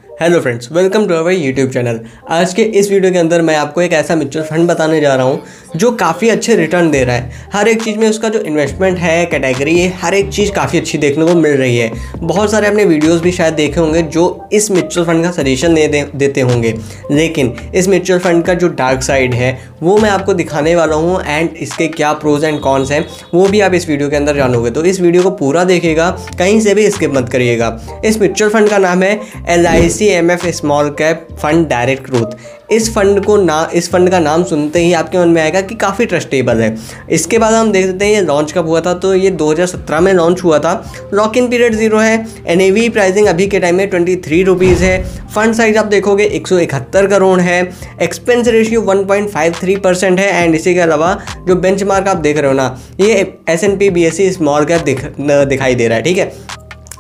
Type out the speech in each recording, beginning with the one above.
Hello friends, welcome to our YouTube channel. आज के इस वीडियो के अंदर मैं आपको एक ऐसा म्यूचुअल फंड बताने जा रहा हूं जो काफ़ी अच्छे रिटर्न दे रहा है। हर एक चीज़ में उसका जो इन्वेस्टमेंट है, कैटेगरी है, हर एक चीज़ काफ़ी अच्छी देखने को मिल रही है। बहुत सारे अपने वीडियोस भी शायद देखे होंगे जो इस म्यूचुअल फंड का सजेशन देते होंगे, लेकिन इस म्यूचुअल फंड का जो डार्क साइड है वो मैं आपको दिखाने वाला हूँ एंड इसके क्या प्रोज एंड कॉन्स हैं वो भी आप इस वीडियो के अंदर जानोगे। तो इस वीडियो को पूरा देखिएगा, कहीं से भी स्किप मत करिएगा। इस म्यूचुअल फंड का नाम है LICMF small cap fund direct growth. इस फंड का नाम सुनते ही आपके मन में आएगा कि काफ़ी ट्रस्टेबल है। इसके बाद हम देख सकते हैं ये लॉन्च कब हुआ था, तो ये 2017 में लॉन्च हुआ था। लॉक इन पीरियड 0 है। NAV प्राइसिंग अभी के टाइम में 23 रुपीज़ है। फंड साइज आप देखोगे 171 करोड़ है। एक्सपेंस रेशियो 1.53% है। एंड इसी के अलावा जो बेंचमार्क आप देख रहे हो ना, ये S&P BSE स्मॉल कैप दिखाई दे रहा है, ठीक है।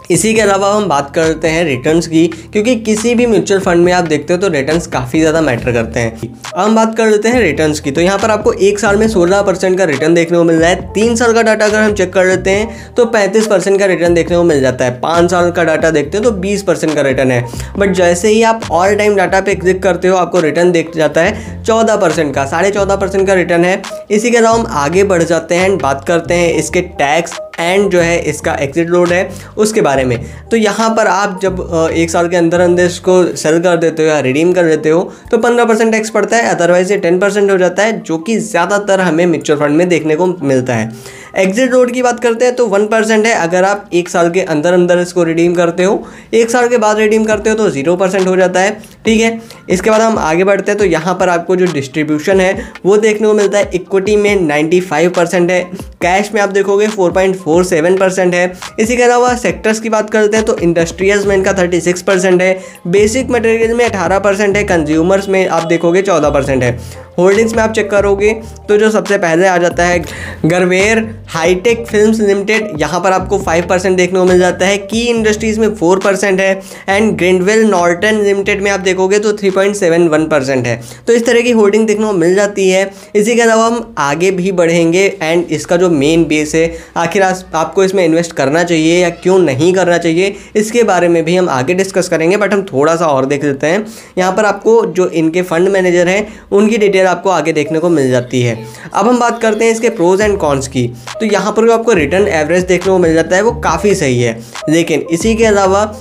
इसी के अलावा हम बात करते हैं रिटर्न्स की, क्योंकि किसी भी म्यूचुअल फंड में आप देखते हो तो रिटर्न्स काफ़ी ज़्यादा मैटर करते हैं। अब हम बात कर लेते हैं रिटर्न्स की। तो यहाँ पर आपको 1 साल में 16% का रिटर्न देखने को मिल रहा है। 3 साल का डाटा अगर हम चेक कर लेते हैं तो 35% का रिटर्न देखने को मिल जाता है। 5 साल का डाटा देखते हो तो 20% का रिटर्न है। बट जैसे ही आप ऑल टाइम डाटा पे क्लिक करते हो आपको रिटर्न दिख जाता है 14% का, 14.5% का रिटर्न है। इसी के अलावा हम आगे बढ़ जाते हैं एंड बात करते हैं इसके टैक्स एंड जो है इसका एग्जिट लोड है उसके बारे में। तो यहाँ पर आप जब 1 साल के अंदर इसको सेल कर देते हो या रिडीम कर देते हो तो 15% टैक्स पड़ता है, अदरवाइज ये 10% हो जाता है, जो कि ज़्यादातर हमें म्यूचुअल फंड में देखने को मिलता है। एग्जिट लोड की बात करते हैं तो 1% है अगर आप 1 साल के अंदर इसको रिडीम करते हो। 1 साल के बाद रिडीम करते हो तो 0% हो जाता है, ठीक है। इसके बाद हम आगे बढ़ते हैं तो यहाँ पर आपको जो डिस्ट्रीब्यूशन है वो देखने को मिलता है। इक्विटी में 95% है। कैश में आप देखोगे 4.47% है। इसी के अलावा सेक्टर्स की बात करते हैं तो इंडस्ट्रियल्स में इनका 36% है। बेसिक मटेरियल में 18% है। कंज्यूमर्स में आप देखोगे 14% है। होल्डिंग्स में आप चेक करोगे तो जो सबसे पहले आ जाता है गर्वेयर हाईटेक फिल्म्स लिमिटेड, यहाँ पर आपको 5% देखने को मिल जाता है। की इंडस्ट्रीज़ में 4% है। एंड ग्रिंडवेल नॉर्टन लिमिटेड में आप देखोगे तो 3.71% है। तो इस तरह की होल्डिंग देखने को मिल जाती है। इसी के अलावा हम आगे भी बढ़ेंगे एंड इसका जो मेन बेस है, आखिर आपको इसमें इन्वेस्ट करना चाहिए या क्यों नहीं करना चाहिए, इसके बारे में भी हम आगे डिस्कस करेंगे। बट हम थोड़ा सा और देख लेते हैं। यहाँ पर आपको जो इनके फंड मैनेजर हैं उनकी डिटेल आपको आगे देखने को मिल जाती है। अब हम बात करते हैं इसके प्रोज एंड कॉन्स की। तो यहाँ पर जो आपको रिटर्न एवरेज देखने को मिल जाता है वो काफ़ी सही है, लेकिन इसी के अलावा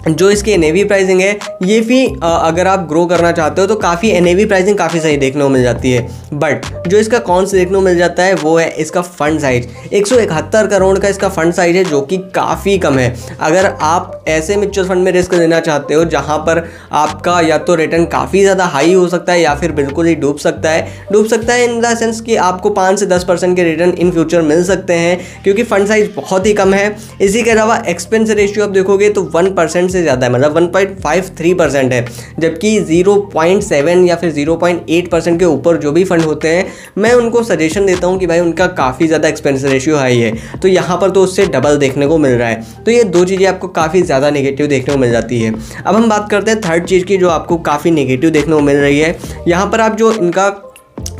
जो इसकी NAV प्राइसिंग है ये भी अगर आप ग्रो करना चाहते हो तो काफ़ी NAV प्राइसिंग काफ़ी सही देखने को मिल जाती है। बट जो इसका कॉन्स देखने को मिल जाता है वो है इसका फंड साइज। 171 करोड़ का इसका फंड साइज है, जो कि काफ़ी कम है। अगर आप ऐसे म्यूचुअल फंड में रिस्क लेना चाहते हो जहाँ पर आपका या तो रिटर्न काफ़ी ज़्यादा हाई हो सकता है या फिर बिल्कुल ही डूब सकता है इन द सेंस कि आपको 5 से 10% के रिटर्न इन फ्यूचर मिल सकते हैं, क्योंकि फंड साइज बहुत ही कम है। इसी के अलावा एक्सपेंस रेशियो आप देखोगे तो 1% से ज़्यादा है, मतलब 1.53% है, जबकि 0.7 या फिर 0.8% के ऊपर जो भी फंड होते हैं मैं उनको सजेशन देता हूं कि भाई उनका काफ़ी ज़्यादा एक्सपेंस रेशियो हाई है। तो यहाँ पर तो उससे डबल देखने को मिल रहा है। तो ये दो चीज़ें आपको काफ़ी ज़्यादा नेगेटिव देखने को मिल जाती है। अब हम बात करते हैं थर्ड चीज़ की जो आपको काफ़ी नेगेटिव देखने को मिल रही है। यहाँ पर आप जो इनका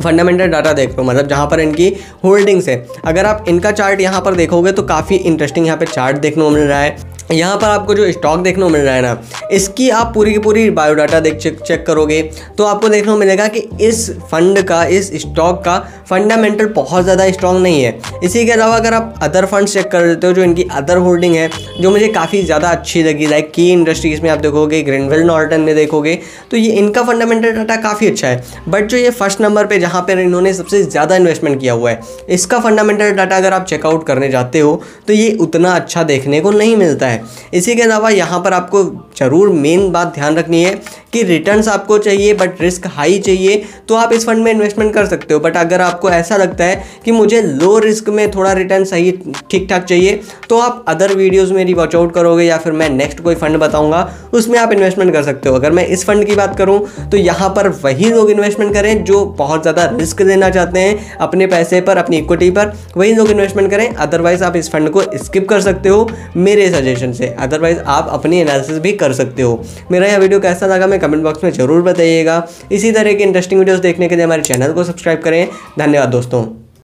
फंडामेंटल डाटा देख रहे हो, मतलब जहाँ पर इनकी होल्डिंग्स है, अगर आप इनका चार्ट यहाँ पर देखोगे तो काफ़ी इंटरेस्टिंग यहाँ पे चार्ट देखने को मिल रहा है। यहाँ पर आपको जो स्टॉक देखने को मिल रहा है ना, इसकी आप पूरी की पूरी बायोडाटा चेक करोगे तो आपको देखने को मिलेगा कि इस फंड का, इस स्टॉक का फंडामेंटल बहुत ज़्यादा स्ट्रॉन्ग नहीं है। इसी के अलावा अगर आप अदर फंड्स चेक कर लेते हो, जो इनकी अदर होल्डिंग है जो मुझे काफ़ी ज़्यादा अच्छी लगी, लाइक की इंडस्ट्रीज़ में आप देखोगे, ग्रिंडवेल नॉर्टन में देखोगे तो ये इनका फंडामेंटल डाटा काफ़ी अच्छा है। बट जो ये फर्स्ट नंबर पर जहाँ पर इन्होंने सबसे ज़्यादा इन्वेस्टमेंट किया हुआ है, इसका फंडामेंटल डाटा अगर आप चेकआउट करने जाते हो तो ये उतना अच्छा देखने को नहीं मिलता है। इसी के अलावा यहाँ पर आपको ज़रूर मेन बात ध्यान रखनी है कि रिटर्न्स आपको चाहिए बट रिस्क हाई चाहिए, तो आप इस फंड में इन्वेस्टमेंट कर सकते हो। बट अगर आपको ऐसा लगता है कि मुझे लो रिस्क में थोड़ा रिटर्न सही ठीक ठाक चाहिए, तो आप अदर वीडियोस मेरी वॉच आउट करोगे या फिर मैं नेक्स्ट कोई फंड बताऊंगा उसमें आप इन्वेस्टमेंट कर सकते हो। अगर मैं इस फंड की बात करूँ तो यहाँ पर वही लोग इन्वेस्टमेंट करें जो बहुत ज़्यादा रिस्क लेना चाहते हैं अपने पैसे पर, अपनी इक्विटी पर, वही लोग इन्वेस्टमेंट करें। अदरवाइज आप इस फंड को स्किप कर सकते हो मेरे सजेशन से। अदरवाइज आप अपनी एनालिसिस भी कर सकते हो। मेरा यह वीडियो कैसा लगा मैं कमेंट बॉक्स में ज़रूर बताइएगा। इसी तरह के इंटरेस्टिंग वीडियोस देखने के लिए हमारे चैनल को सब्सक्राइब करें। धन्यवाद दोस्तों।